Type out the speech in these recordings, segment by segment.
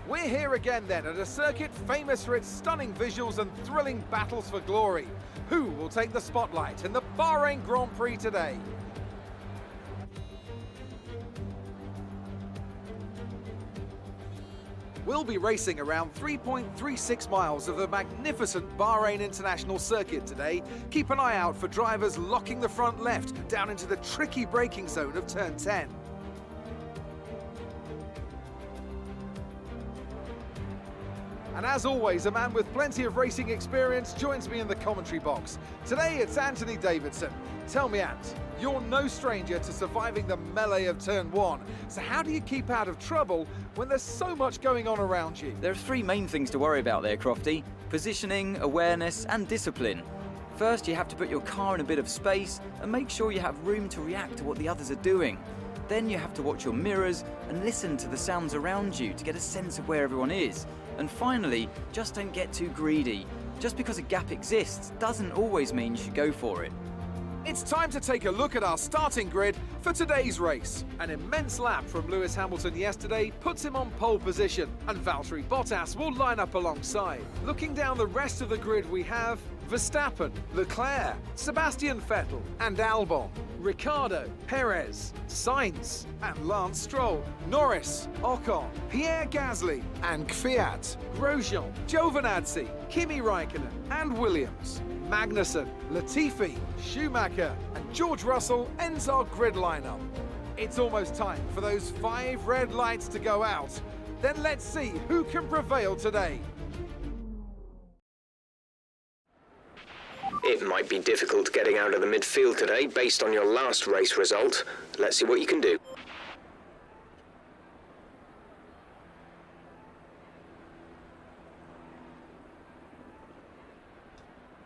We're here again then at a circuit famous for its stunning visuals and thrilling battles for glory. Who will take the spotlight in the Bahrain Grand Prix today? We'll be racing around 3.36 miles of the magnificent Bahrain International Circuit today. Keep an eye out for drivers locking the front left down into the tricky braking zone of turn 10. And as always, a man with plenty of racing experience joins me in the commentary box. Today it's Anthony Davidson. Tell me, Ant, you're no stranger to surviving the melee of turn 1. So how do you keep out of trouble when there's so much going on around you? There are three main things to worry about there, Crofty: positioning, awareness and discipline. First, you have to put your car in a bit of space and make sure you have room to react to what the others are doing. Then you have to watch your mirrors and listen to the sounds around you to get a sense of where everyone is. And finally, just don't get too greedy. Just because a gap exists doesn't always mean you should go for it. It's time to take a look at our starting grid for today's race. An immense lap from Lewis Hamilton yesterday puts him on pole position, and Valtteri Bottas will line up alongside. Looking down the rest of the grid, we have Verstappen, Leclerc, Sebastian Vettel and Albon, Ricciardo, Perez, Sainz and Lance Stroll, Norris, Ocon, Pierre Gasly and Kvyat, Grosjean, Giovinazzi, Kimi Raikkonen and Williams, Magnussen, Latifi, Schumacher and George Russell ends our grid lineup. It's almost time for those 5 red lights to go out. Then let's see who can prevail today. It might be difficult getting out of the midfield today based on your last race result. Let's see what you can do.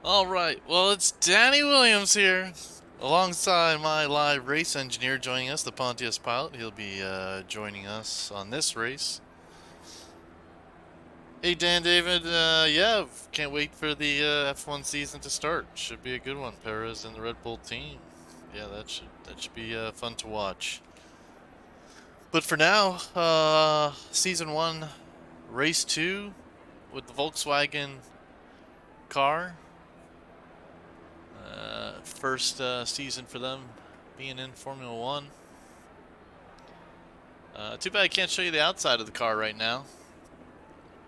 Alright, well, it's Danny Williams here, alongside my live race engineer joining us, the Pontius pilot. He'll be joining us on this race. Hey Dan, David, yeah, can't wait for the F1 season to start. Should be a good one. Perez and the Red Bull team. Yeah, that should be fun to watch. But for now, season 1, race 2 with the Volkswagen car. First season for them being in Formula 1. Too bad I can't show you the outside of the car right now.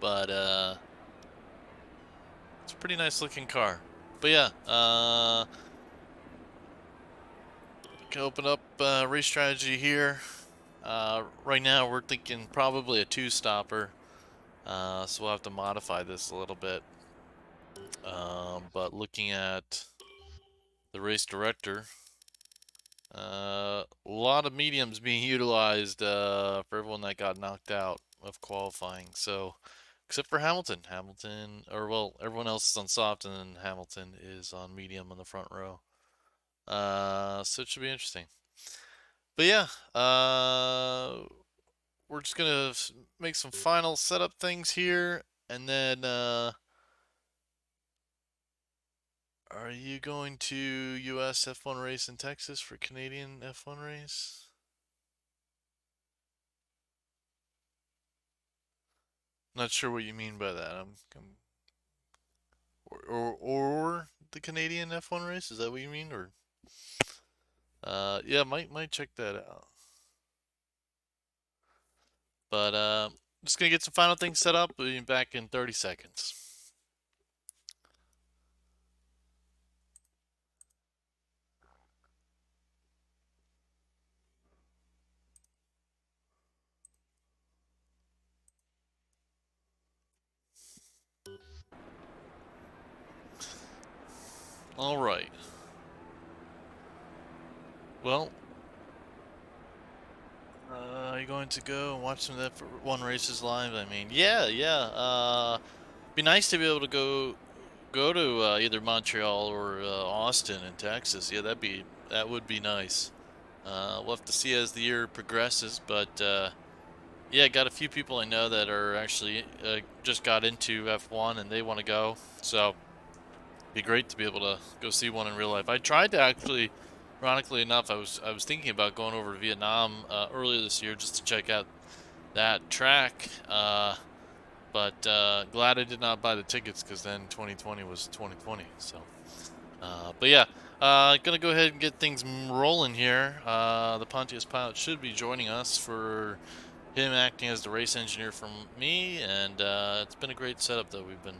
But it's a pretty nice looking car. But yeah, can open up race strategy here. Right now we're thinking probably a 2-stopper, so we'll have to modify this a little bit. But looking at the race director, a lot of mediums being utilized for everyone that got knocked out of qualifying. So except for Hamilton, or well, everyone else is on soft, and then Hamilton is on medium on the front row. So it should be interesting. But yeah, we're just gonna make some final setup things here, and then are you going to US F1 race in Texas for Canadian F1 race? Not sure what you mean by that. Or the Canadian F1 race? Is that what you mean? Or yeah, might check that out. But just gonna get some final things set up. We'll be back in 30 seconds. All right. Well, are you going to go and watch some of the F1 races live? I mean, yeah. Be nice to be able to go to either Montreal or Austin in Texas. Yeah, that would be nice. We'll have to see as the year progresses, but yeah, got a few people I know that are actually just got into F1 and they want to go. So be great to be able to go see one in real life. I tried to actually, ironically enough, I was thinking about going over to Vietnam earlier this year just to check out that track. But glad I did not buy the tickets, because then 2020 was 2020. So, but yeah, gonna go ahead and get things rolling here. The Pontius pilot should be joining us, for him acting as the race engineer for me, and it's been a great setup that we've been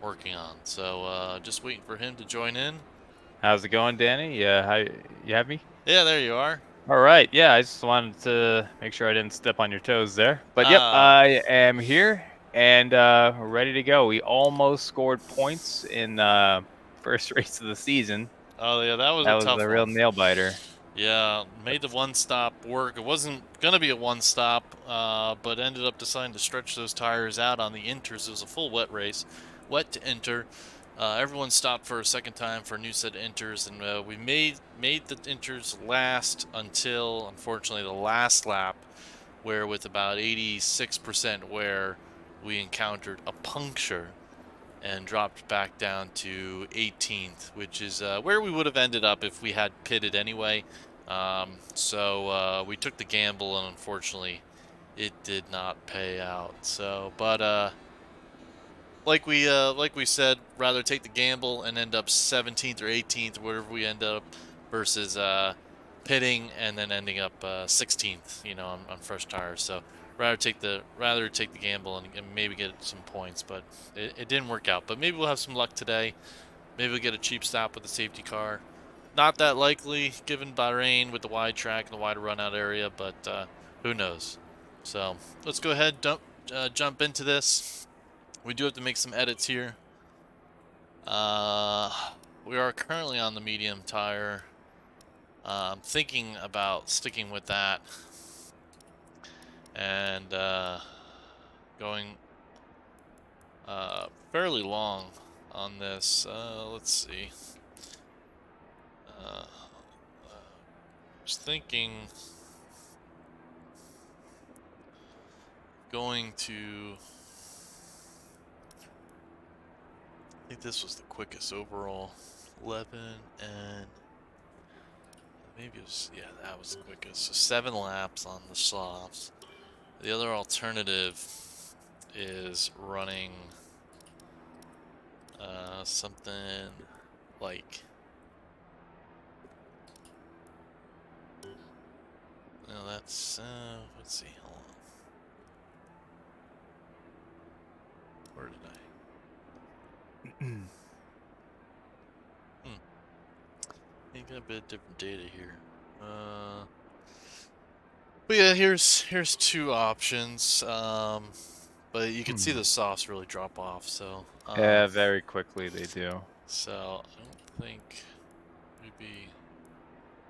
working on. So just waiting for him to join in. How's it going, Danny? Yeah, how you have me? Yeah, there you are. All right. Yeah, I just wanted to make sure I didn't step on your toes there. But yep, Ah, I am here and ready to go. We almost scored points in first race of the season. oh yeah, that was That a was tough a real one. nail biter. Yeah, made the one stop work. It wasn't gonna be a one stop, but ended up deciding to stretch those tires out on the inters. It was a full wet race, wet to enter. Everyone stopped for a second time for a new set of inters, and we made the inters last until, unfortunately, the last lap, where with about 86% wear, we encountered a puncture and dropped back down to 18th, which is where we would have ended up if we had pitted anyway. So we took the gamble, and unfortunately, it did not pay out. So, but like we said, rather take the gamble and end up 17th or 18th, wherever we end up, versus pitting and then ending up 16th, on fresh tires. So rather take the gamble and maybe get some points, but it didn't work out. But maybe we'll have some luck today. Maybe we'll get a cheap stop with a safety car. Not that likely, given Bahrain with the wide track and the wider run out area, but who knows? So let's go ahead, jump into this. We do have to make some edits here. We are currently on the medium tire. I'm thinking about sticking with that and going fairly long on this. Let's see. I was thinking going to... I think this was the quickest overall. 11 and... maybe it was... yeah, that was the quickest. So 7 laps on the softs. The other alternative is running something like... no, that's... let's see, hold on. Where did I... You got a bit of different data here. But yeah, here's 2 options. But you can see the softs really drop off. So Yeah, very quickly they do. So I don't think we'd be...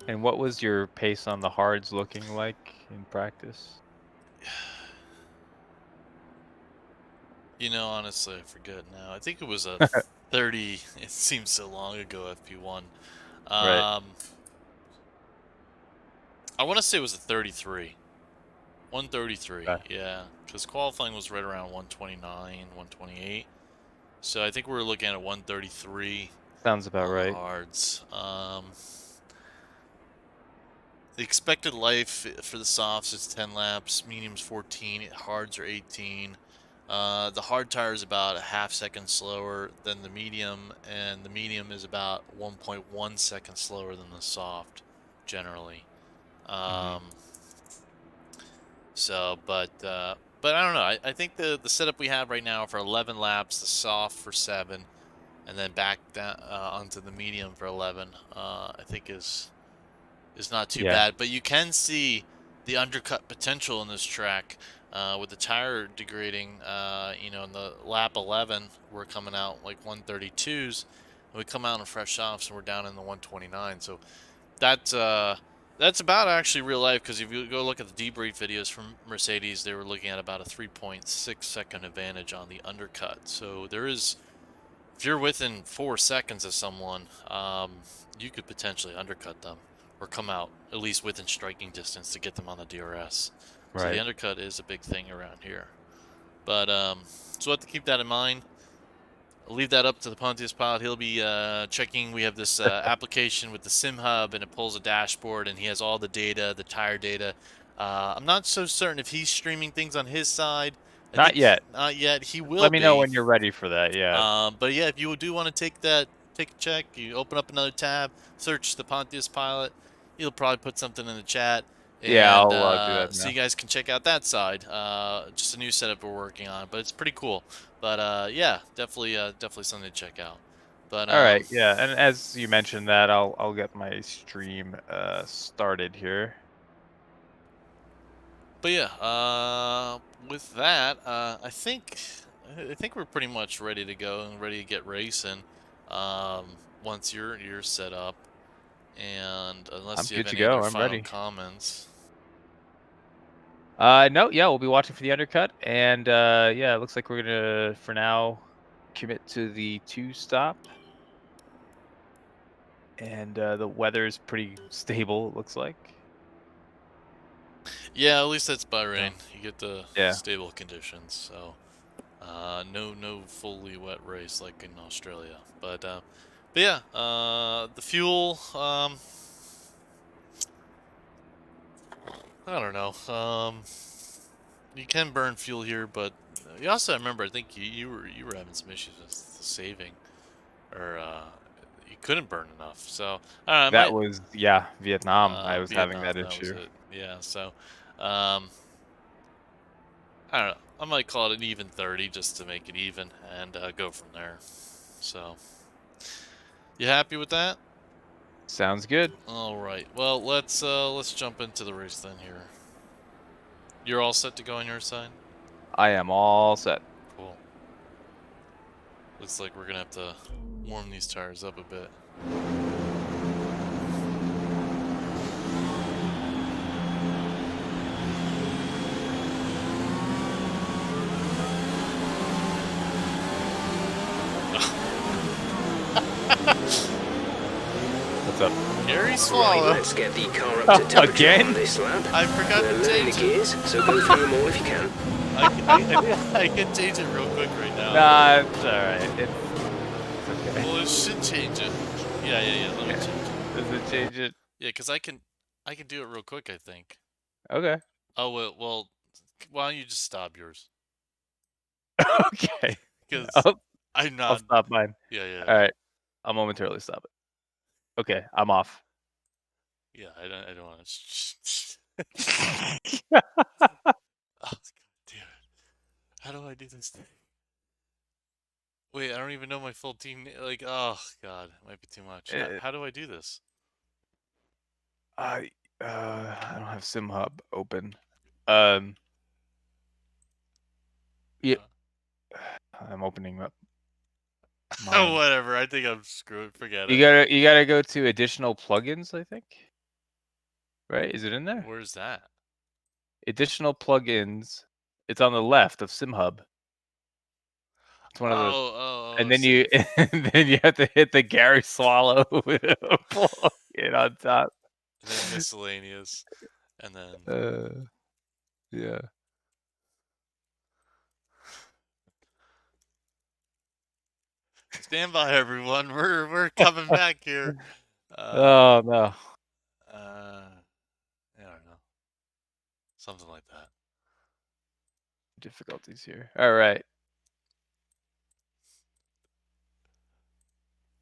And what was your pace on the hards looking like in practice? Honestly, I forget now. I think it was a 30. It seems so long ago. FP1. Right. I want to say it was a 33. 133. Okay. Yeah, because qualifying was right around 129, 128. So I think we were looking at 133. Sounds about on the right. hards. The expected life for the softs is 10 laps, mediums 14, hards are 18. The hard tire is about a half second slower than the medium, and the medium is about 1.1 seconds slower than the soft, generally. So, but I don't know. I think the setup we have right now for 11 laps, the soft for 7, and then back down onto the medium for 11, I think is not too bad. But you can see the undercut potential in this track with the tire degrading. In the lap 11, we're coming out like 132s, and we come out in fresh softs, and we're down in the 129. So that's about actually real life, because if you go look at the debrief videos from Mercedes, they were looking at about a 3.6 second advantage on the undercut. So there is, if you're within 4 seconds of someone, you could potentially undercut them or come out at least within striking distance to get them on the DRS. Right. So the undercut is a big thing around here. But so we'll have to keep that in mind. I'll leave that up to the Pontius pilot. He'll be checking. We have this application with the Sim Hub, and it pulls a dashboard, and he has all the data, the tire data. I'm not so certain if he's streaming things on his side Not yet. Not yet. He will Let me know be. when you're ready for that. Yeah. But yeah, if you do want to take a check, you open up another tab, search the Pontius pilot. He'll probably put something in the chat, Yeah, and I'll do that so now. you guys can check out that side. Just a new setup we're working on, but it's pretty cool. But yeah, definitely something to check out. But All right, yeah, and as you mentioned that, I'll get my stream started here. But yeah, with that, I think we're pretty much ready to go and ready to get racing. Once you're set up, and I'm unless you have good to any other go. I'm final ready. comments. No, yeah, we'll be watching for the undercut, and yeah, it looks like we're gonna, for now, commit to the 2-stop. And the weather's pretty stable, it looks like. Yeah, at least that's So, Bahrain. You get the yeah. stable conditions, so no fully wet race like in Australia. But yeah, the fuel. I don't know. You can burn fuel here, but you also remember. I think you were having some issues with saving, or you couldn't burn enough. So I don't know. That was, yeah, Vietnam. I was having Vietnam. that That was issue. it. Yeah. So I don't know. I might call it an even 30 just to make it even and go from there. So you happy with that? Sounds good. All right. Well, let's jump into the race then here. You're all set to go on your side? I am all set. Cool. Looks like we're gonna have to warm these tires up a bit. What's up? Gary Right, Swallow. let's get the car up to temperature Again? on this lap. I forgot We're to learning the change it. gears, so go through them all if you can. I can change it real quick right now. Nah, it's alright. It's okay. Well, it should change it. Yeah. Let me change it. Does it change it? Yeah, because I can do it real quick, I think. Okay. Oh, well, why don't you just stop yours? Okay. Because I'll I'm not. stop mine. Yeah. Alright. I'll momentarily stop it. Okay, I'm off. Yeah, I don't want to. Oh, God damn it. How do I do this thing? Wait, I don't even know my full team. Like, oh, God. It might be too much. How do I do this? I don't have SimHub open. Yeah. I'm opening up. Oh, whatever. I think I'm screwed. Forget it. You gotta go to additional plugins, I think. Right? Is it in there? Where's that? Additional plugins. It's on the left of SimHub. It's one of the. And then you have to hit the Gary Swallow plugin on top. And then miscellaneous, and then. Yeah. Stand by, everyone. We're coming back here. Oh no. I don't know. Something like that. Difficulties here. All right.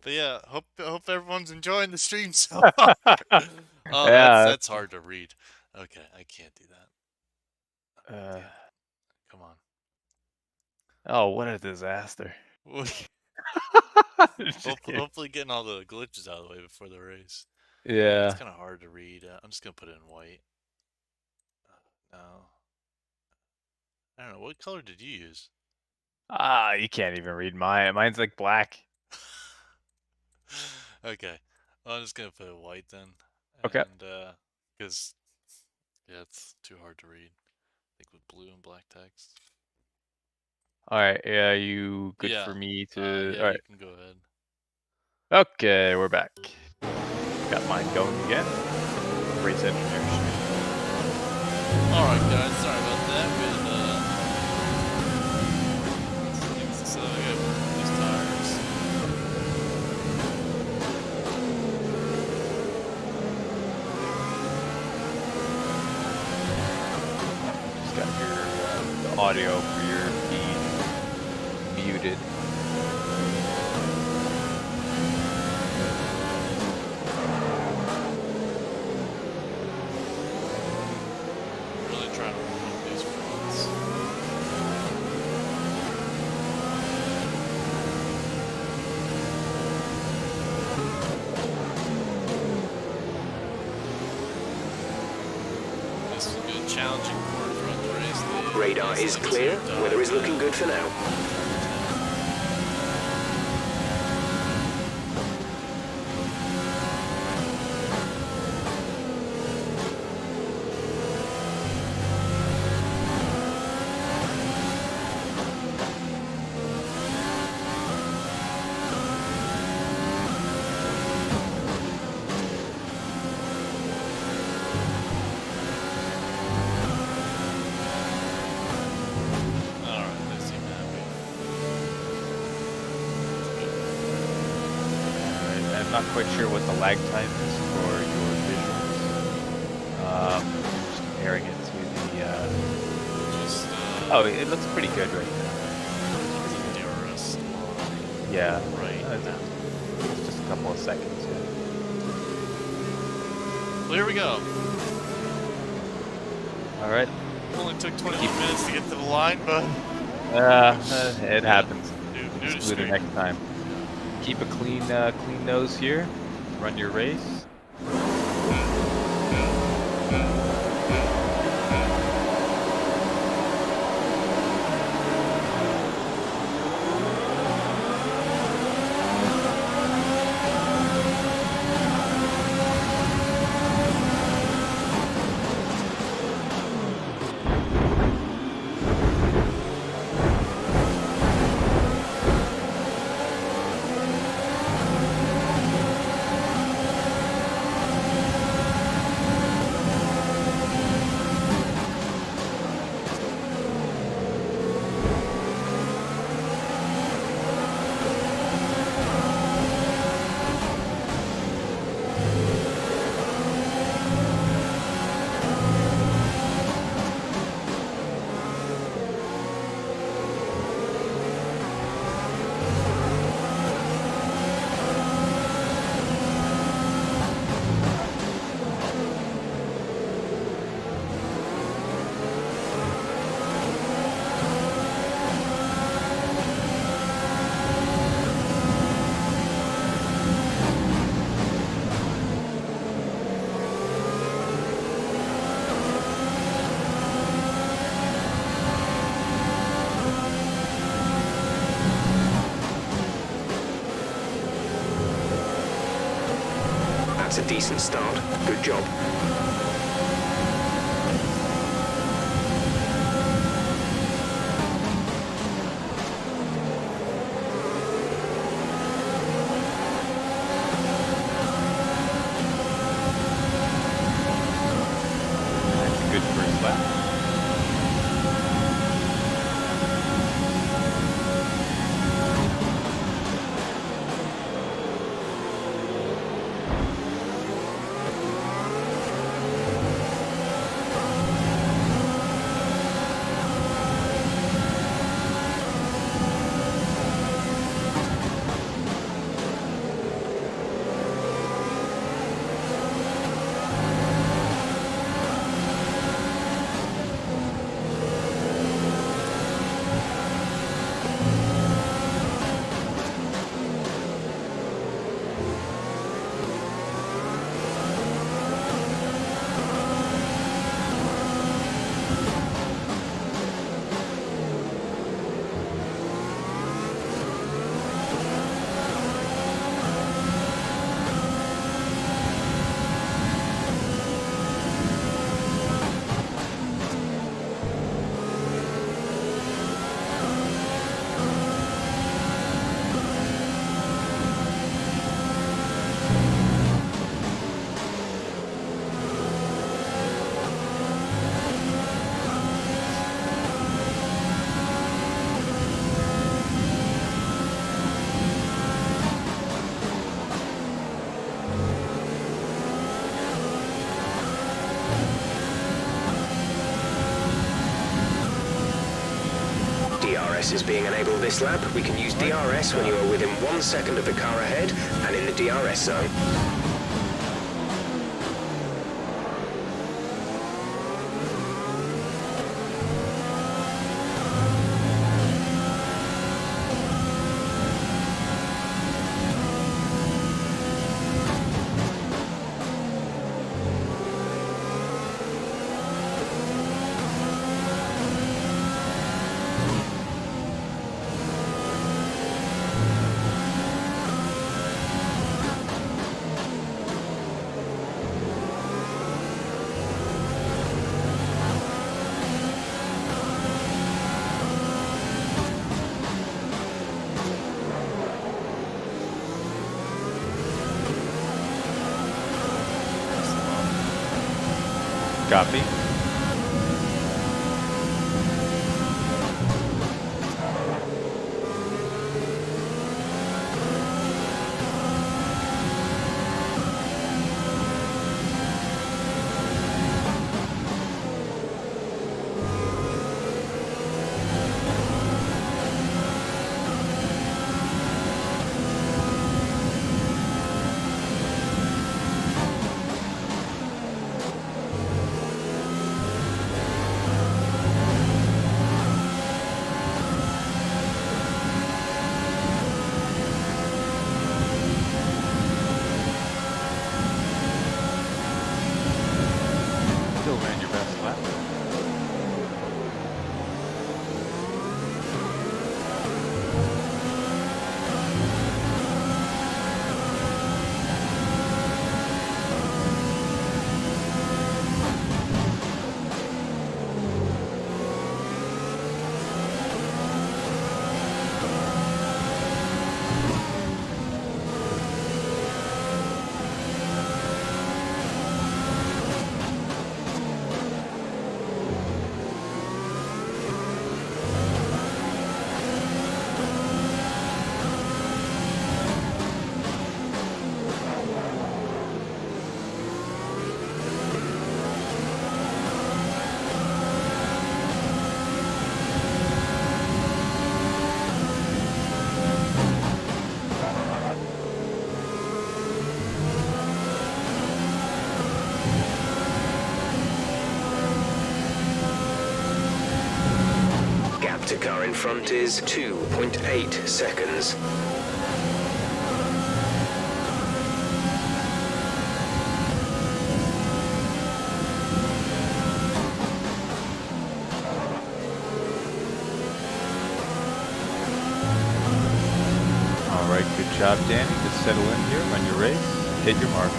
But yeah, hope everyone's enjoying the stream so far. Oh, Yeah. that's hard to read. Okay, I can't do that. Damn it. Come on. Oh, what a disaster. Hopefully getting all the glitches out of the way before the race. Yeah. It's kind of hard to read. I'm just going to put it in white. No. I don't know. What color did you use? You can't even read mine. Mine's like black. Okay. Well, I'm just going to put it white then. Okay. And, because, yeah, it's too hard to read. I think with blue and black text. All right. Yeah, you good Yeah. for me to. Yeah, all right. you can go ahead. Okay, we're back. Got mine going again. Race engineers. Alright, guys. Sorry about that. So, I got these tires. Just got your the audio for your muted. Really trying to warm up these fronts. This will be a challenging corner front race. Radar is clear. Weather is looking good for now. I'm not quite sure what the lag time is for your visuals. Just comparing it to the. Oh, it looks pretty good right now. Yeah, Right. It's just a couple of seconds. Yeah. Well, here we go. All right. Only took 21 minutes to get to the line, but it happens. New Just do it next time. Keep a clean nose here. Run your race. That's a decent start. Good job. That's a good first lap. DRS is being enabled this lap. We can use DRS when you are within 1 second of the car ahead and in the DRS zone. Copy. Still ran your best lap. Gap to car in front is 2.8 seconds. All right, good job, Danny. Just settle in here, run your race, hit your marks.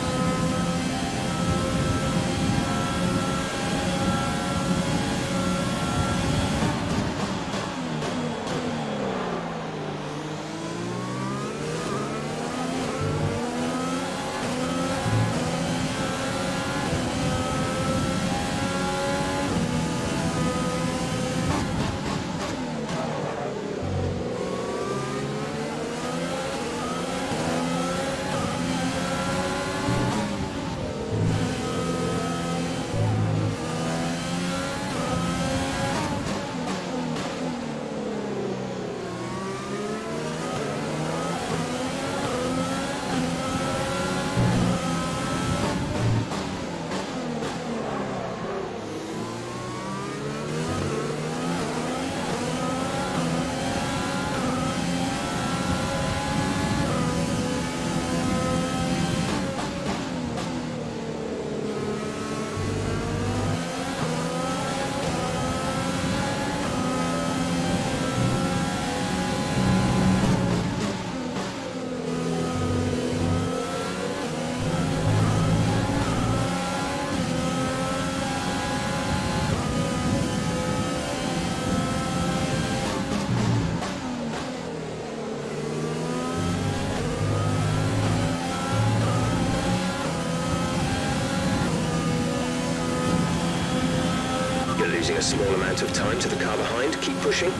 Losing a small amount of time to the car behind. Keep pushing.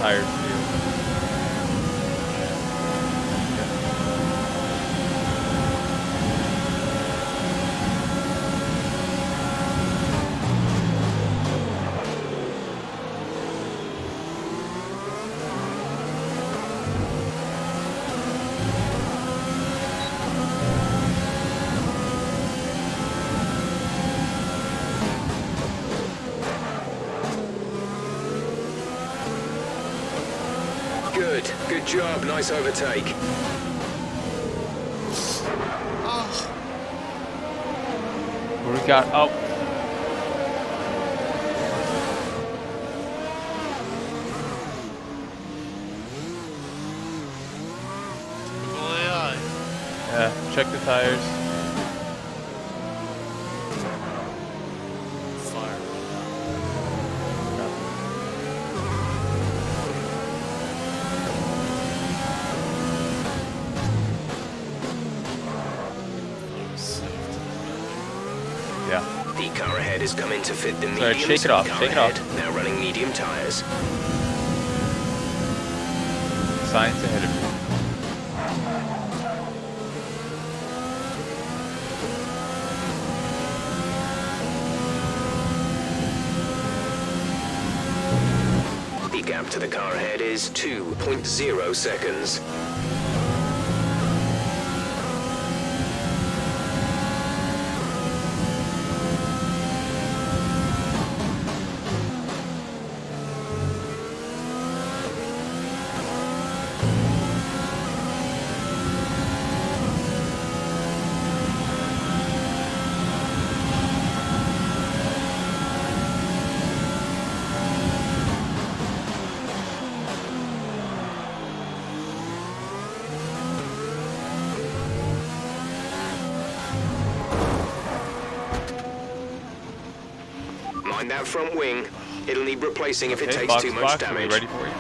tires too. Good job, nice overtake. What do we got? Oh. Typical AI. Yeah, check the tires. Fire. Yeah. The car ahead is coming to fit the medium. Sorry, shake it off, shake it off. Now running medium tires. Signs ahead of you. The gap to the car ahead is 2.0 seconds. Mind that front wing. It'll need replacing if it takes box, too much box, damage. Are we ready for you?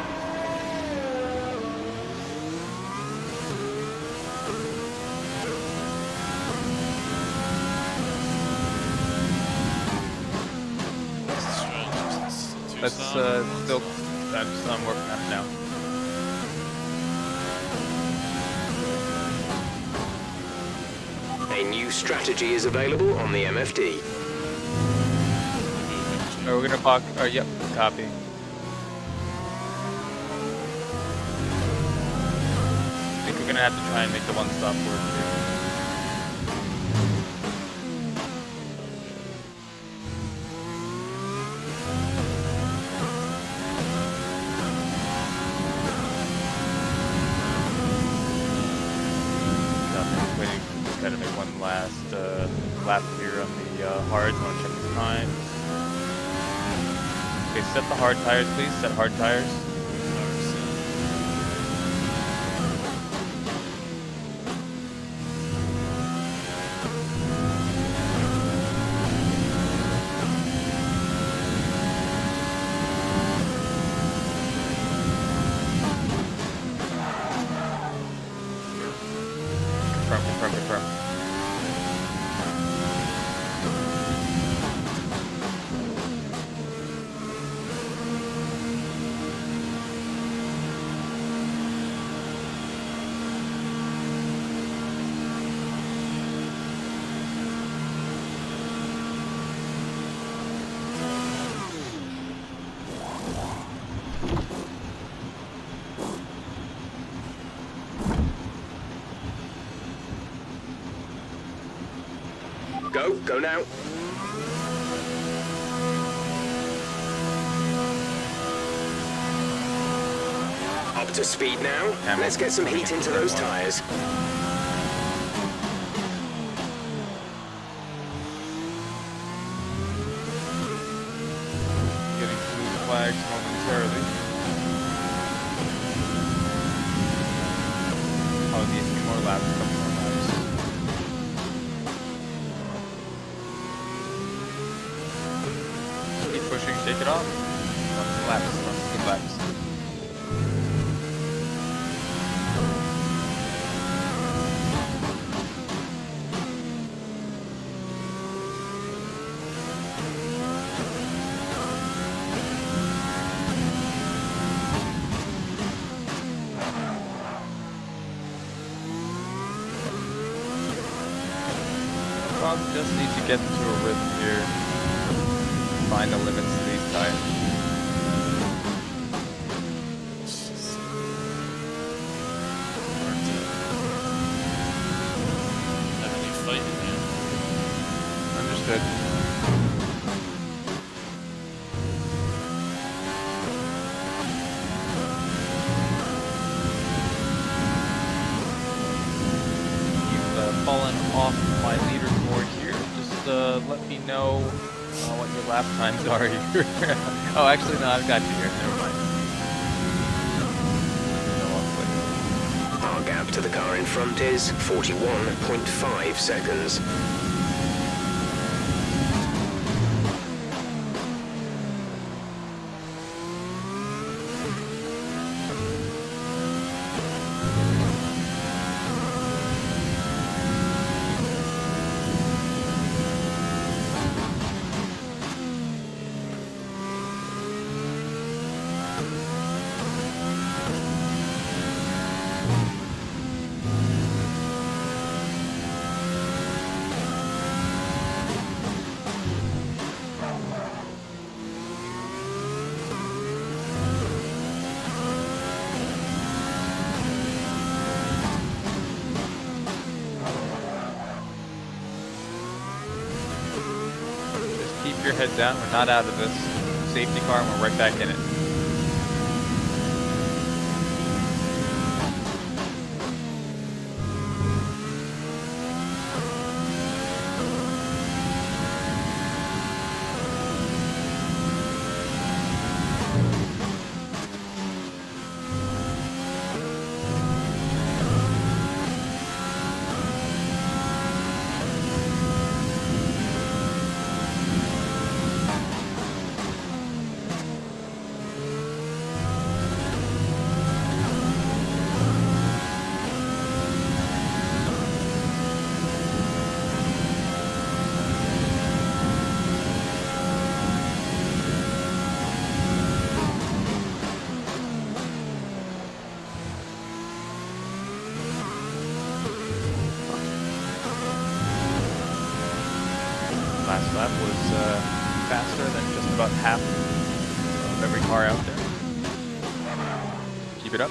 Let's still. I'm working on it now. A new strategy is available on the MFD. Are we gonna block? Yep, copy. I think we're gonna have to try and make the one-stop work here. Waiting, just gotta make one last lap here on the hards. Want to check the time. Okay, set the hard tires, please. Set hard tires. Confirm. Go now. Up to speed now. Let's get some heat into those tires. Getting blue flags momentarily. Oh, need a few more laps, a couple more laps. Keep pushing, shake it off. Run some laps, run some good laps. just need to get into a rhythm here. Find the limits to these tires. Have any fighting, man. Understood. Fallen off my leaderboard here. Just let me know what your lap times are here. Oh, actually, no, I've got you here. Never mind. Our gap to the car in front is 41.5 seconds. Keep your head down. We're not out of this. Safety car, and we're right back in it. Last lap was faster than just about half of every car out there. Keep it up.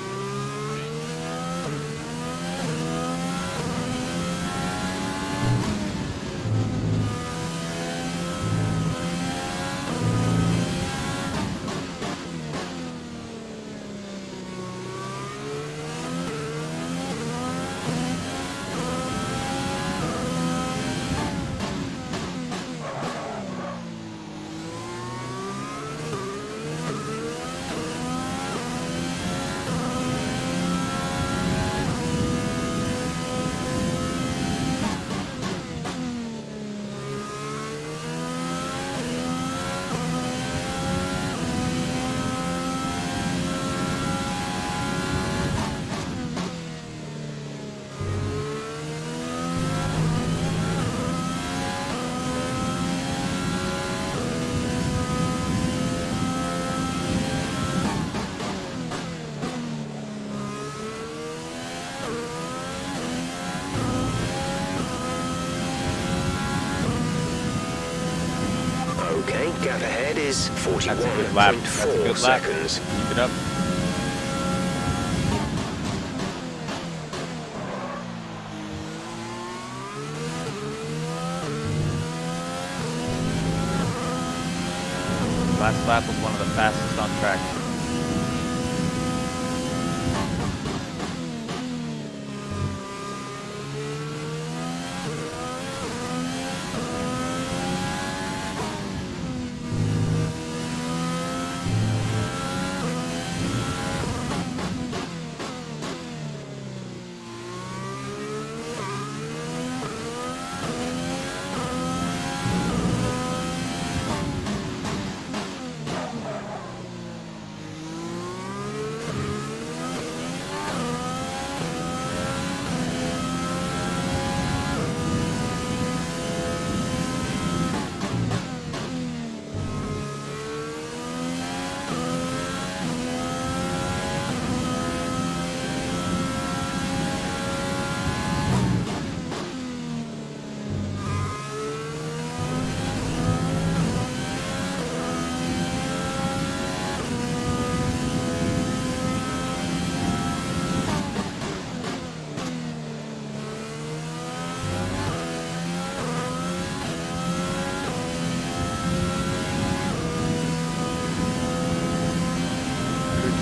Okay, gap ahead is That's a good lap. That's a 41.4 good lap. seconds. Keep it up. Last lap was one of the fastest on track.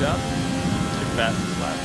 job. It's your fastest lap.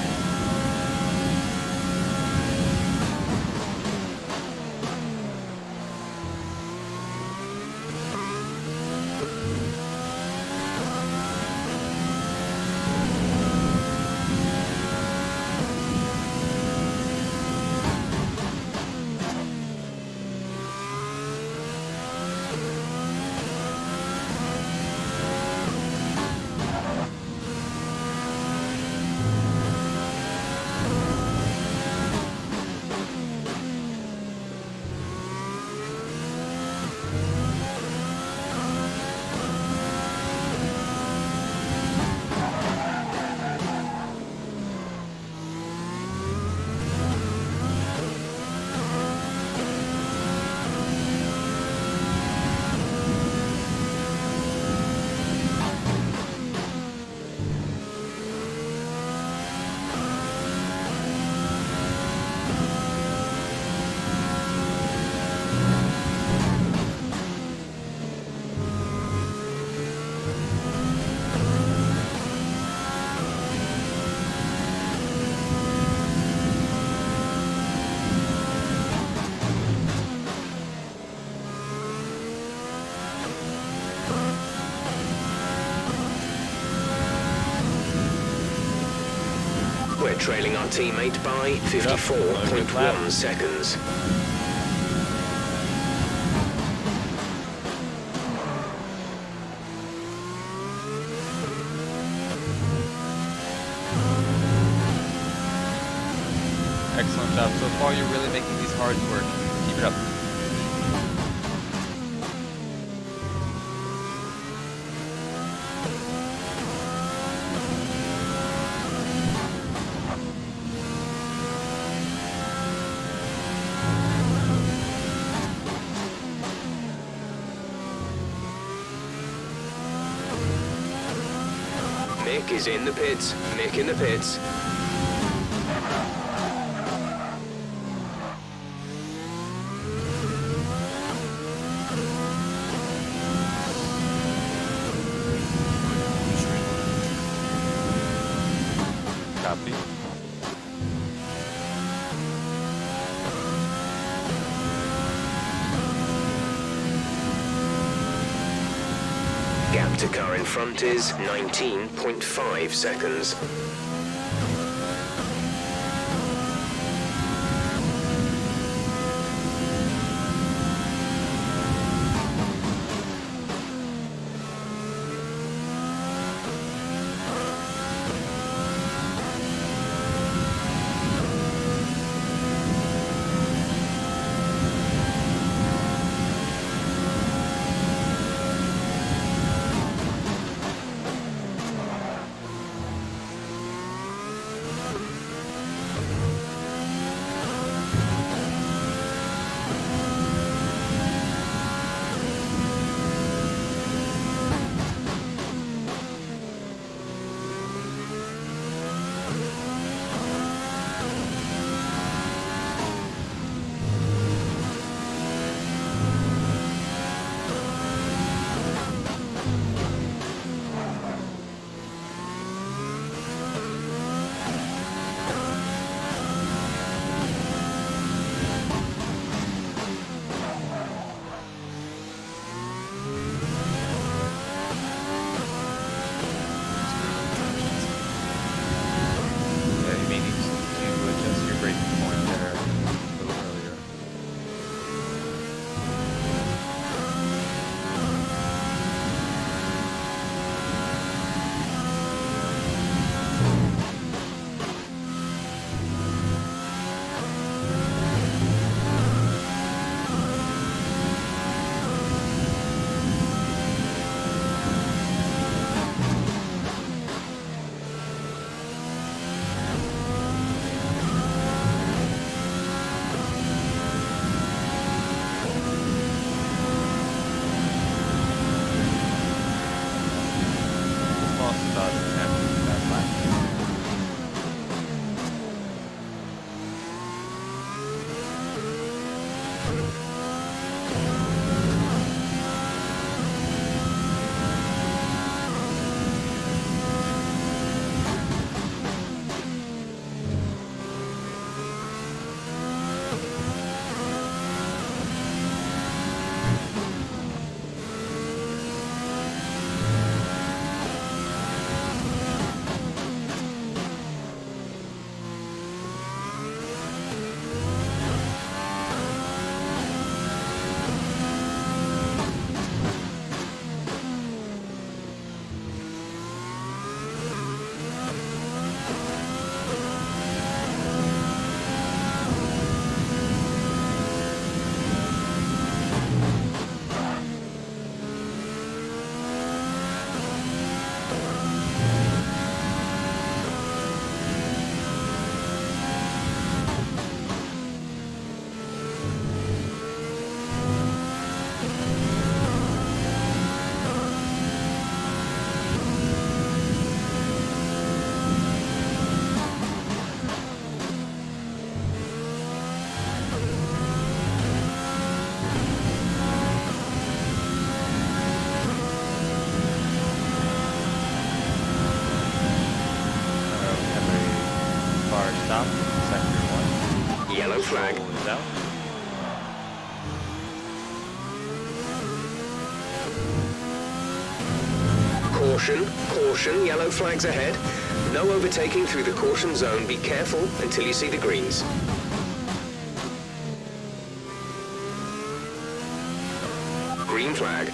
We're trailing our teammate by 54.1 seconds. Excellent job. So far, you're really making these hard work. Keep it up. Mick is in the pits. Mick in the pits. Copy. Gap to car in front is 19.5 seconds. stop. Sector 1. Yellow flag. Roll is out. Caution, caution, yellow flags ahead. No overtaking through the caution zone. Be careful until you see the greens. Green flag.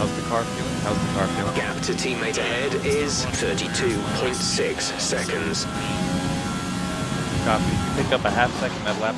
How's the car feeling? Gap to teammate ahead is 32.6 seconds. Copy. You picked up a half second that lap.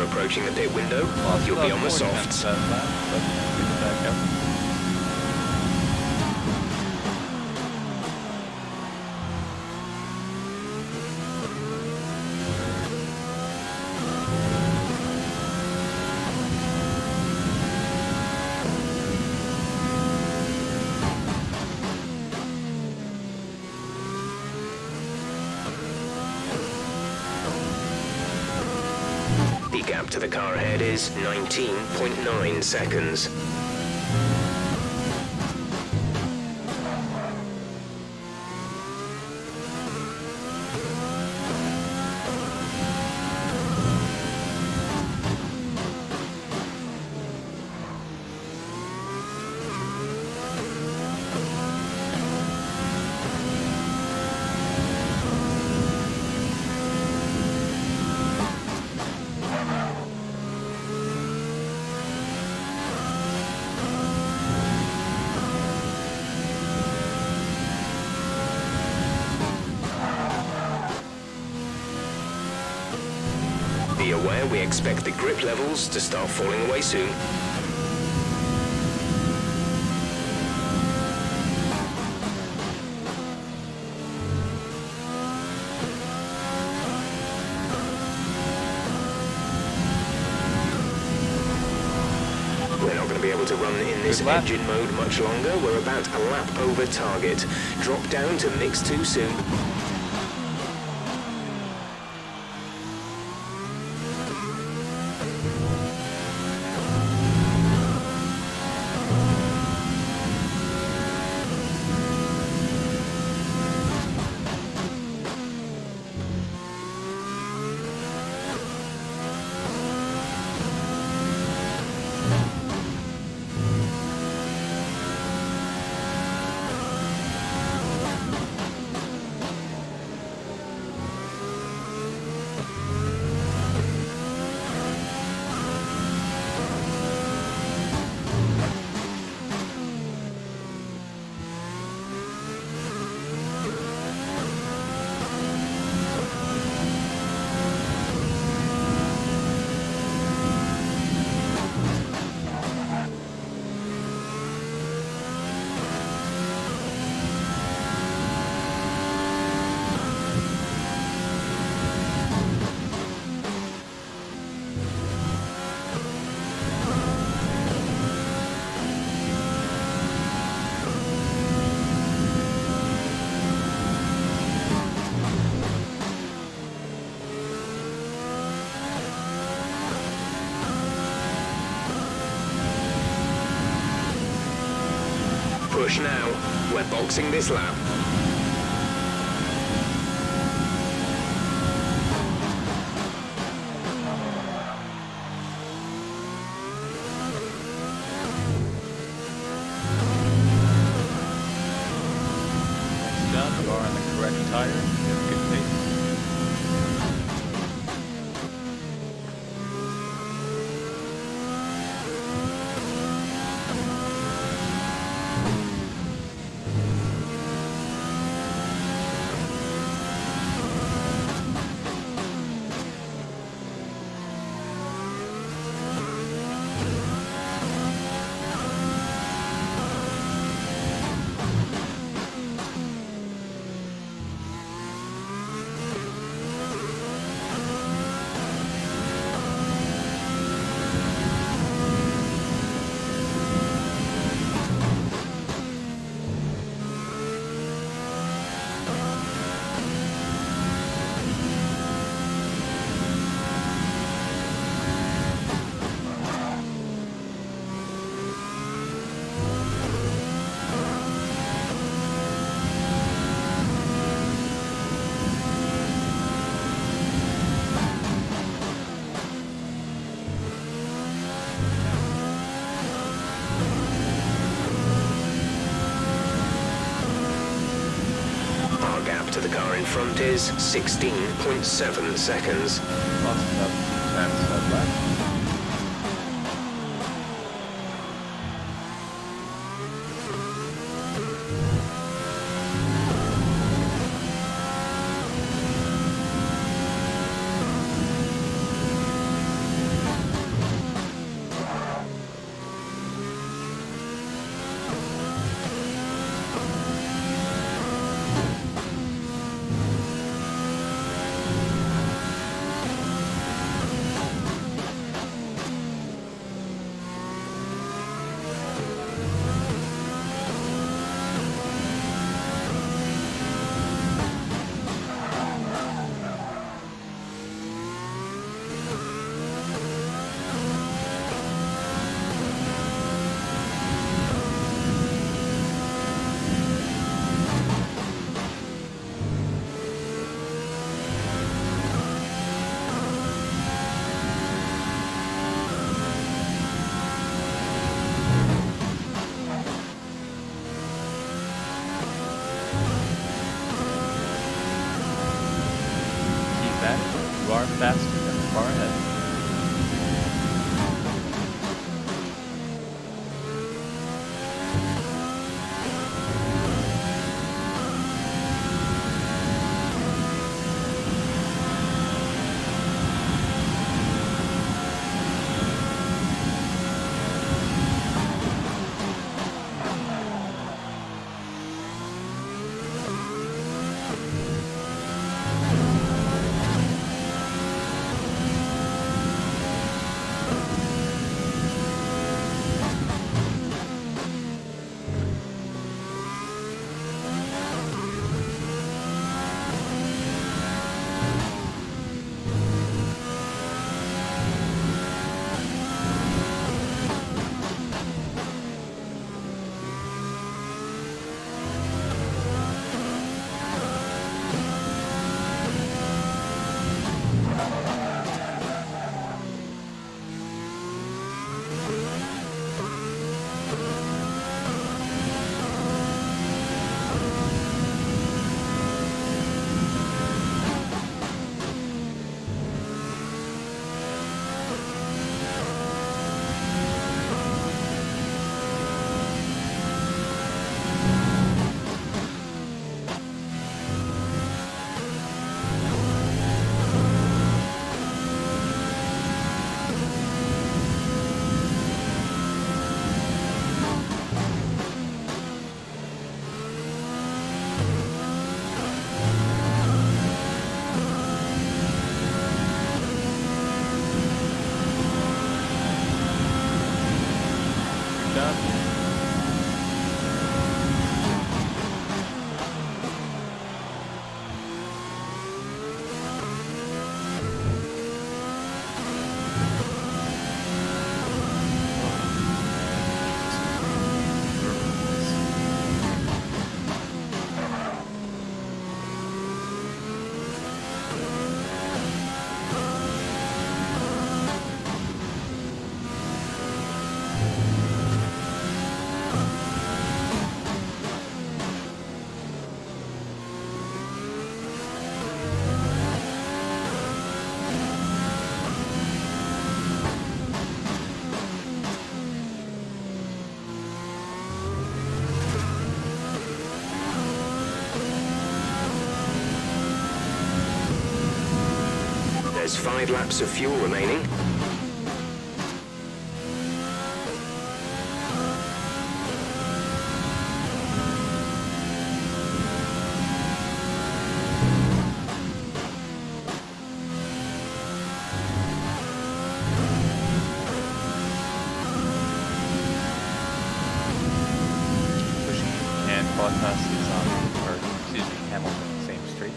Approaching the pit window, you'll be on the softs. The gap to the car ahead is 19.9 seconds. Be aware we expect the grip levels to start falling away soon. We're not going to be able to run in this engine mode much longer. We're about a lap over target. Drop down to mix 2 soon. push now. We're boxing this lap. Nice job. You are on the correct tire. You have good pace. To the car in front is 16.7 seconds. Lost about 2 times that lap. You are faster than the car ahead. There's 5 laps of fuel remaining. And Bottas is on, or excuse me, Hamilton, same street.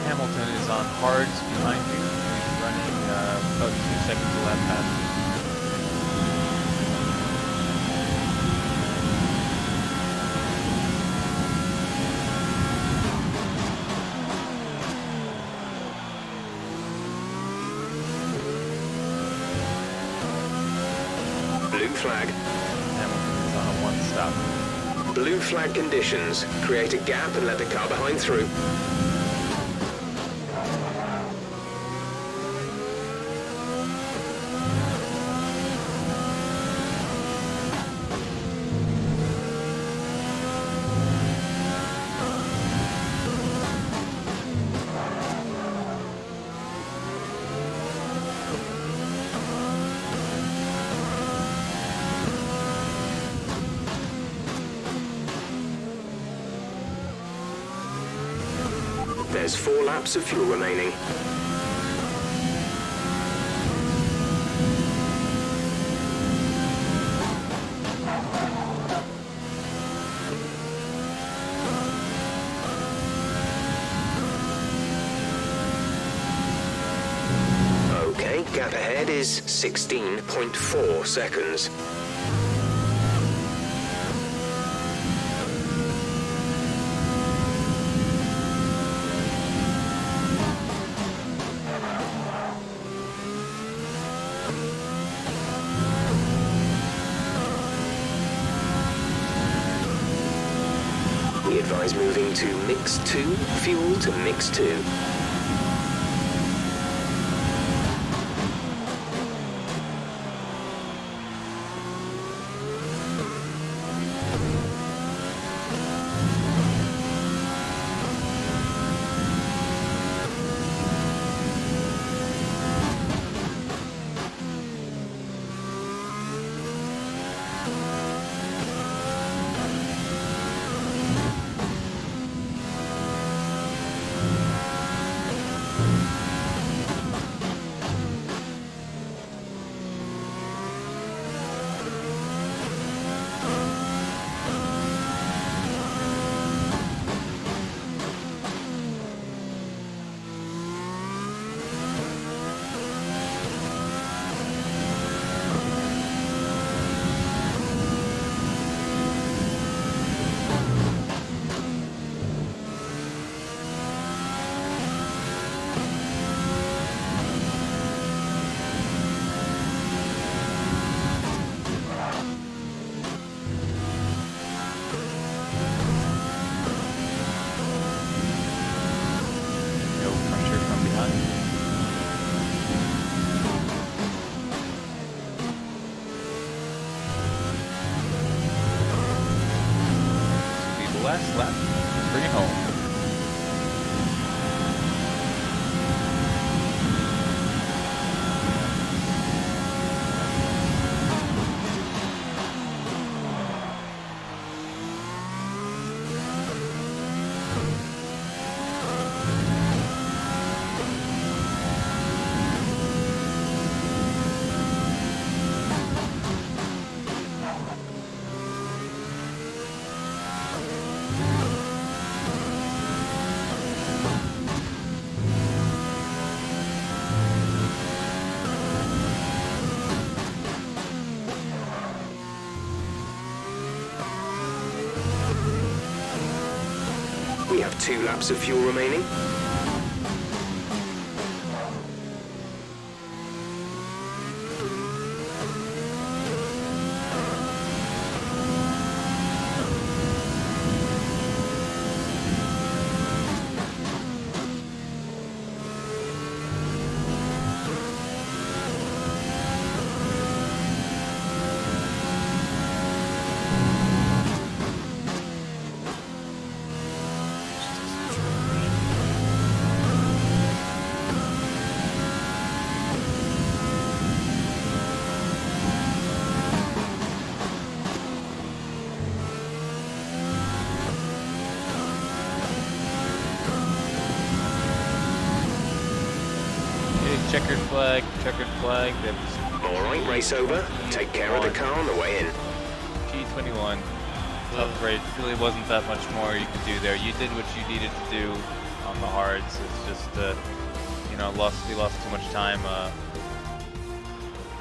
Hamilton is on hards behind you. He's running about 2 seconds to lap past Blue flag. Hamilton is on a 1-stop. Blue flag conditions. Create a gap and let the car behind through. There's 4 laps of fuel remaining. Okay, gap ahead is 16.4 seconds. We advise moving to mix 2, fuel to mix 2. last lap. Bring it home. We have 2 laps of fuel remaining. Checkered flag, All right, race over. Take care of the car on the way in. P21. Tough race. Really wasn't that much more you could do there. You did what you needed to do on the hards. It's just, you know, we lost too much time.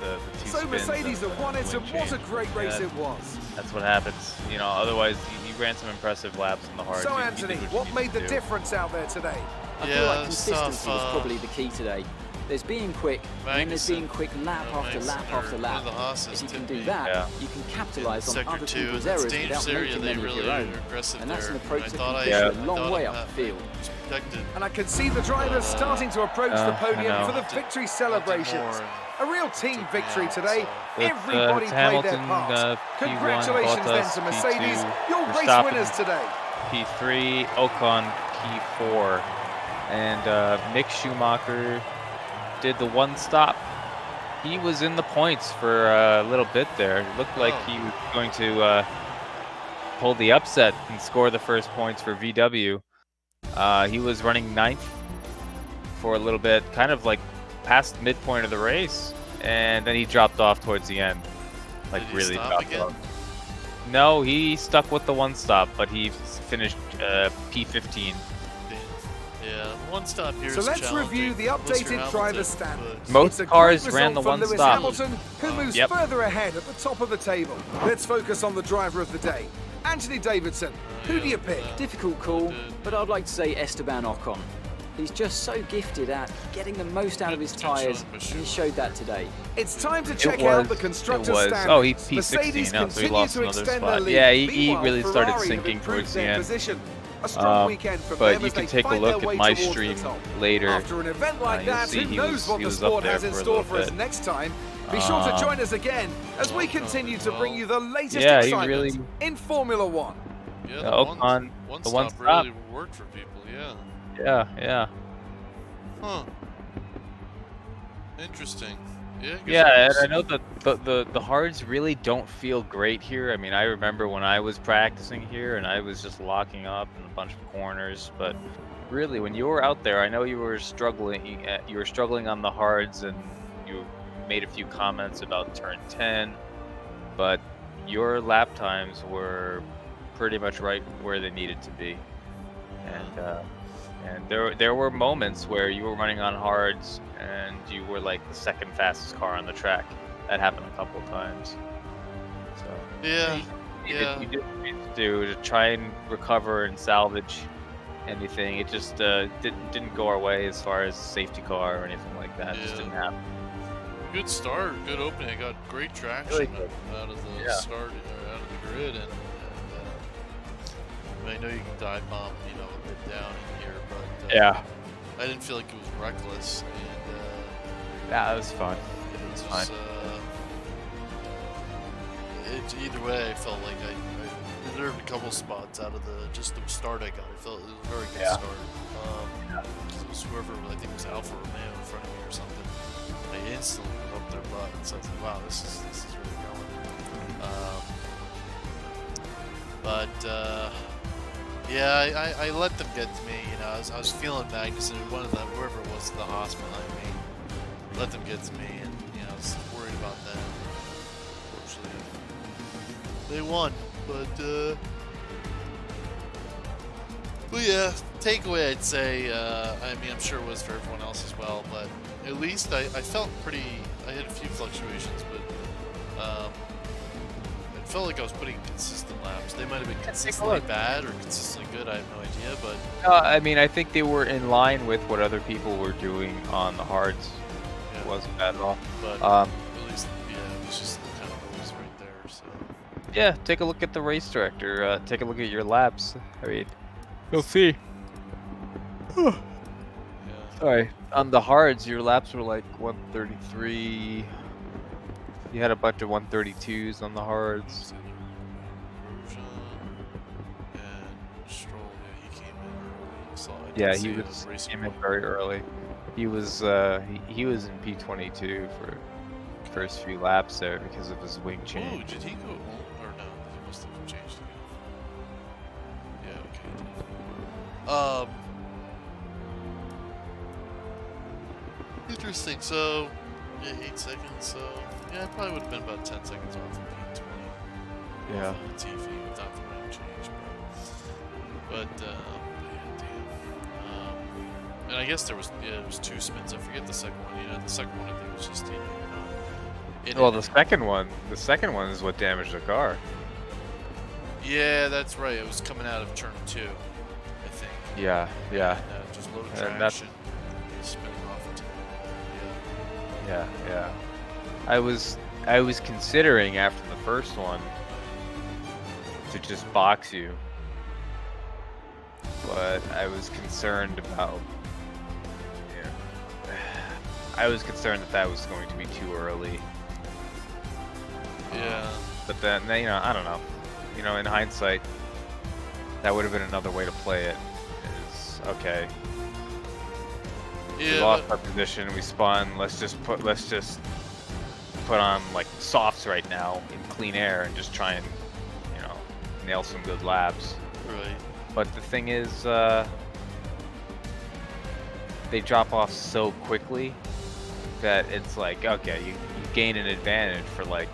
The 2 So spins Mercedes have won it, and what a great race it was. That's what happens. You know, otherwise you ran some impressive laps on the hards. So You Anthony, did what you made the needed to do. difference out there today? I feel like it's consistency tough, was probably the key today. There's being quick, and then there's being quick lap after lap after lap. If you can do that, you can capitalise on other people's errors without making any of your own. And that's an approach that can push you a long way up the field. And I can see the drivers starting to approach the podium for the victory celebrations. A real team victory today. Everybody played their part. Congratulations then to Mercedes, your race winners today. P3, Ocon P4, and Mick Schumacher did the 1 stop. He was in the points for a little bit there. It looked like he was going to pull the upset and score the first points for VW. He was running 9th for a little bit, kind of like past midpoint of the race, and then he dropped off towards the end. Like Did he really stop dropped again? off. No, he stuck with the 1 stop, but he finished P15. Yeah, 1 stop here. So let's review the updated driver standings. Most It's a great cars ran result the for 1 Lewis stop. Hamilton, who moves further ahead at the top of the table. Let's focus on the driver of the day. Anthony Davidson, who do you pick? Difficult call, but I'd like to say Esteban Ocon. He's just so gifted at getting the most out of his tyres, and he showed that today. It's time to check out the constructors' standings. Oh, he's P16 Mercedes now, so he continue lost to another extend their spot. lead. Yeah, he Meanwhile, really started Ferrari have sinking improved towards the their end. position. A strong weekend for But them you as can they take a find look their way at my towards the stream top. later. After an event like You'll that, see who he knows was- what he the was up sport there has in for a store little for us bit. next time. Be sure to join us again as we continue to bring you the latest Yeah, he excitement really- in Formula One. Yeah, Ocon, the one stop stop. really worked for people, yeah. Yeah. Huh. Interesting. Yeah, I guess Yeah, it was- and I know that the hards really don't feel great here. I mean, I remember when I was practicing here and I was just locking up in a bunch of corners, but really when you were out there, I know you were struggling. You were struggling on the hards, and you made a few comments about turn 10, but your lap times were pretty much right where they needed to be, and there were moments where you were running on hards and you were like the second fastest car on the track. That happened a couple of times. So Yeah, you did what you needed to do to try and recover and salvage anything. It just didn't go our way as far as safety car or anything like that. It just Yeah. didn't happen. Good start, good opening. I got great traction Really good. out of the start, or out of the grid, and I know you can dive bomb, a bit down in here, but Yeah, I didn't feel like it was reckless, and that was fun. it was fine. either way, I felt like I deserved a couple spots out of the start I got. I felt it was a very good Yeah. start. It was whoever, I think it was Alfa Romeo in front of me or something. They instantly was up their butt, and so I was like, wow, this is really going. Yeah, I let them get to me. You know, I was feeling Magnus and one of them, whoever it was, the Haas behind me, let them get to me, and you know, I was worried about them. Unfortunately, they won, but yeah, takeaway I'd say. I mean, I'm sure it was for everyone else as well, but at least I felt pretty. I had a few fluctuations, but it felt like I was putting consistent laps. They might have been consistently bad or consistently good. I have no idea, but I mean, I think they were in line with what other people were doing on the hards. yeah, It wasn't bad at all. but Um, at least yeah, it was just kind of rules right there. So yeah, take a look at the race director. Take a look at your laps. I mean, you'll see. yeah, Sorry. On the hards, your laps were like 133. You had a bunch of 132s on the hards. Grosjean and Stroll. Yeah, he came in early. So I didn't Yeah, see he him was racing came in well. very early. He was he was in P22 for the first few laps there because of his wing Oh, change. did he go? Or no? He must have changed again. Yeah, okay. He did. Interesting. So, yeah, 8 seconds. So, yeah, it probably would have been about 10 seconds off of P20. Yeah. Off of the TV without the wing change. But yeah, damn. And I guess there was 2 spins. I forget the second one. You know, the second one I think was just you're not in Well, it. the second one is what damaged the car. Yeah, that's right. It was coming out of turn 2, I think. Yeah, yeah, And, just low And that's- traction, spinning off into yeah. I was considering after the first one to just box you, but I was concerned about. I was concerned that was going to be too early. Yeah. But then, you know, I don't know. You know, in hindsight, that would have been another way to play it. Is okay. We Yeah. lost our position. We spun. Let's just put on like softs right now in clean air and just try and, you know, nail some good laps. Right. But the thing is, they drop off so quickly that it's like, okay, you gain an advantage for like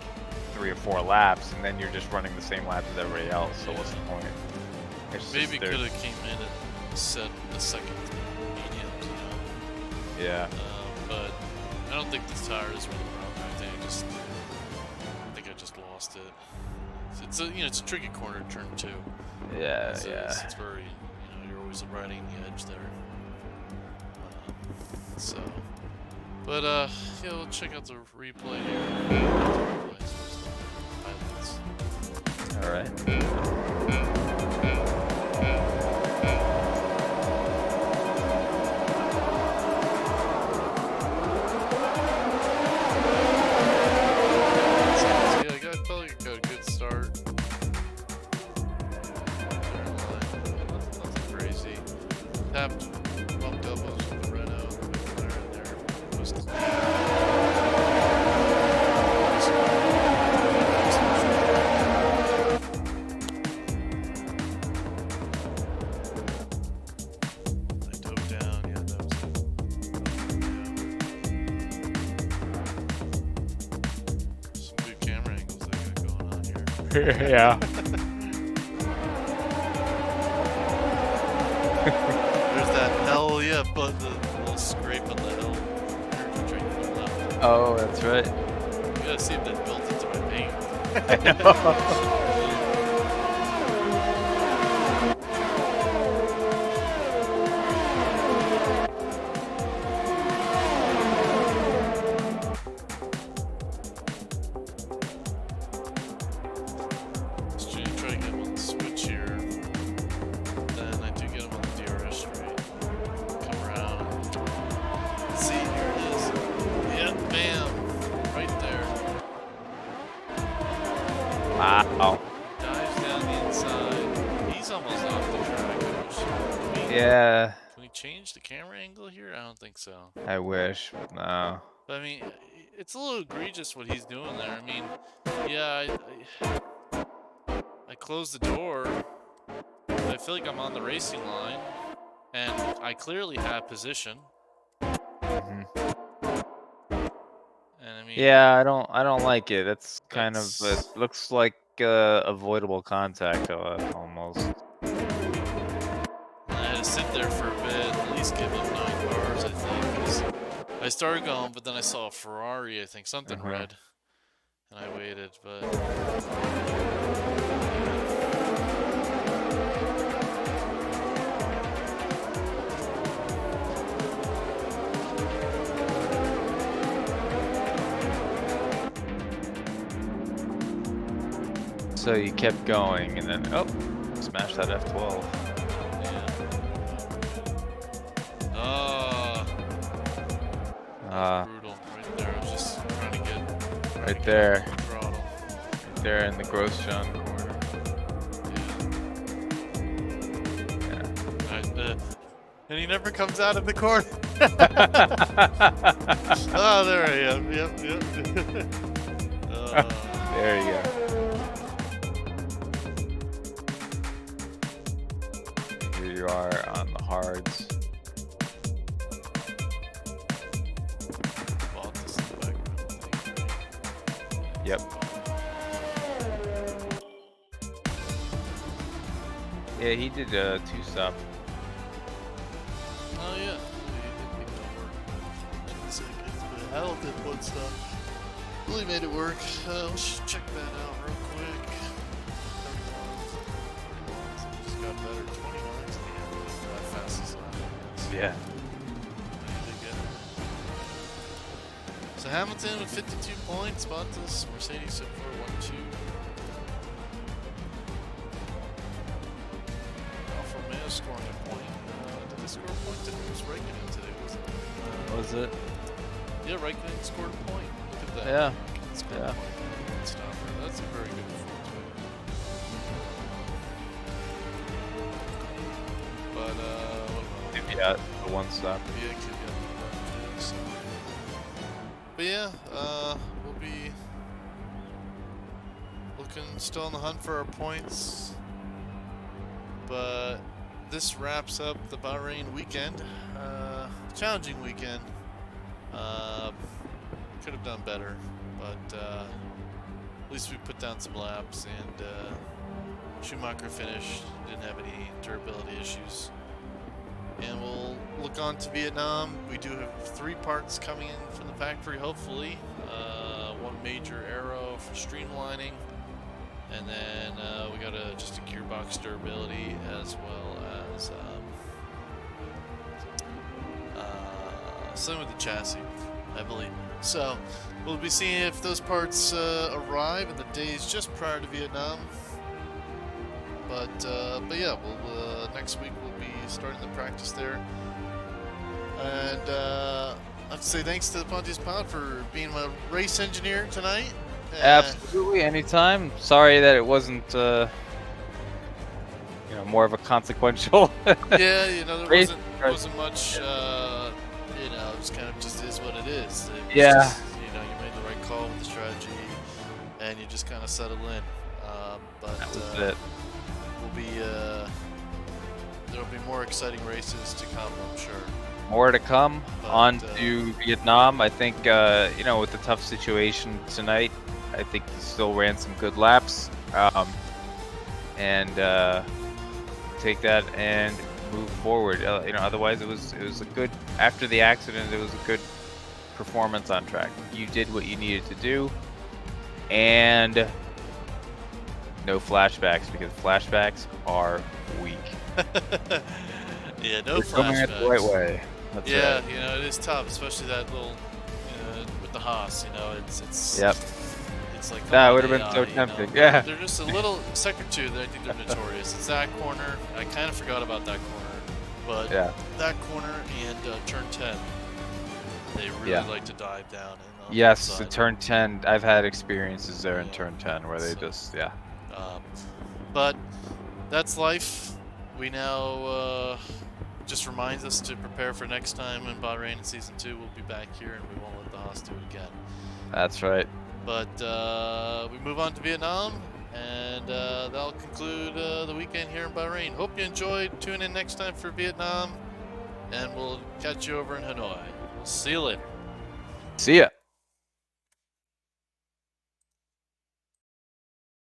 3 or 4 laps, and then you're just running the same laps as everybody else. So what's the point? It's just Maybe there- could have came in and set the second mediums, you know. Yeah. But I don't think the tires were the problem. I think I just lost it. It's a it's a tricky corner to turn 2. Yeah. It's Yeah. it's very you're always riding the edge there. So, but yeah, we'll check out the replay here. Highlights. All right. Yeah, I felt like I got a good start. Nothing crazy. Tapped, bumped elbows with the Renault. There and there. Was I dove down. Yeah, that was it. Some good camera angles I got going on here. Yeah. There's that hell yeah, but the little scrape on the hill. Oh, that's right. You gotta see if that built into my paint. I know. Let's try to get him on the switch here. Then I do get him on the DRS straight. Come around. See, here it is. Yep, bam. Right there. Wow. almost off the track. Yeah. Can we change the camera angle here? I don't think so. I wish. No. But I mean, it's a little egregious what he's doing there. I mean, yeah, I closed the door, but I feel like I'm on the racing line, and I clearly have position. Mhm. And I mean, Yeah, I don't like it. It's kind of it looks like avoidable contact almost. I had to sit there for a bit, at least give him 9 bars, I think. 'Cause I started going, but then I saw a Ferrari, I think, something red, and I waited, but. So you kept going, and then smash that F12. Brutal right there. I was just trying to get right there, throttle. right there in the Grosjean corner. And he never comes out of the corner. Oh, there I am. Yep. There you go. Here you are on the hards. Yep. Yeah, he did a 2-stop. Oh yeah. Hell did 1 stop. Really made it work. Let's check that out real quick. Just got better. 29 to the end. That fastest lap. Yeah. So Hamilton with 52 points, Bottas, Mercedes at 4-1-2. Alfa Romeo scoring a point. Did they score a point? It was Raikkonen today, wasn't it? Was it? Yeah, Raikkonen scored a point. Look at that. Yeah. Scored a point. Stopper. That's a very good performance. But Yeah, the 1 stop. Yeah, so. But yeah, we'll be looking still in the hunt for our points. But this wraps up the Bahrain weekend. Challenging weekend. Could have done better, but at least we put down some laps, and Schumacher finished. Didn't have any durability issues. And we'll look on to Vietnam. We do have 3 parts coming in from the factory, hopefully. 1 major aero for streamlining. And then we got just a gearbox durability, as well as same with the chassis, I believe. So we'll be seeing if those parts arrive in the days just prior to Vietnam. But yeah, we'll next week we'll be starting the practice there. And I have to say thanks to the Pontius Pod for being my race engineer tonight. Absolutely, anytime. Sorry that it wasn't, more of a consequential. Yeah, there race. wasn't much. It's kind of just is what it is. Yeah. Just, you made the right call with the strategy, and you just kind of settle in. But that was it. There'll be more exciting races to come, I'm sure. More to come. On to Vietnam. I think, with the tough situation tonight, I think he still ran some good laps. And take that and move forward. Otherwise it was a good, after the accident, it was a good performance on track. You did what you needed to do, and no flashbacks, because flashbacks are weak. Yeah, no flashbacks. Coming at the right way. That's yeah, right. it is tough, especially that little, with the Haas. It's. Yep. It's like that would have been so tempting. Yeah. They're just a little second two that I think they're notorious. It's that corner. I kind of forgot about that corner, but that corner and turn 10, they really like to dive down. Yes, the turn 10. I've had experiences there in turn 10 where they just But that's life. We now just reminds us to prepare for next time in Bahrain in Season 2. We'll be back here, and we won't let the Haas do it again. That's right. But we move on to Vietnam, and that'll conclude the weekend here in Bahrain. Hope you enjoyed. Tune in next time for Vietnam, and we'll catch you over in Hanoi. We'll see you later. See ya.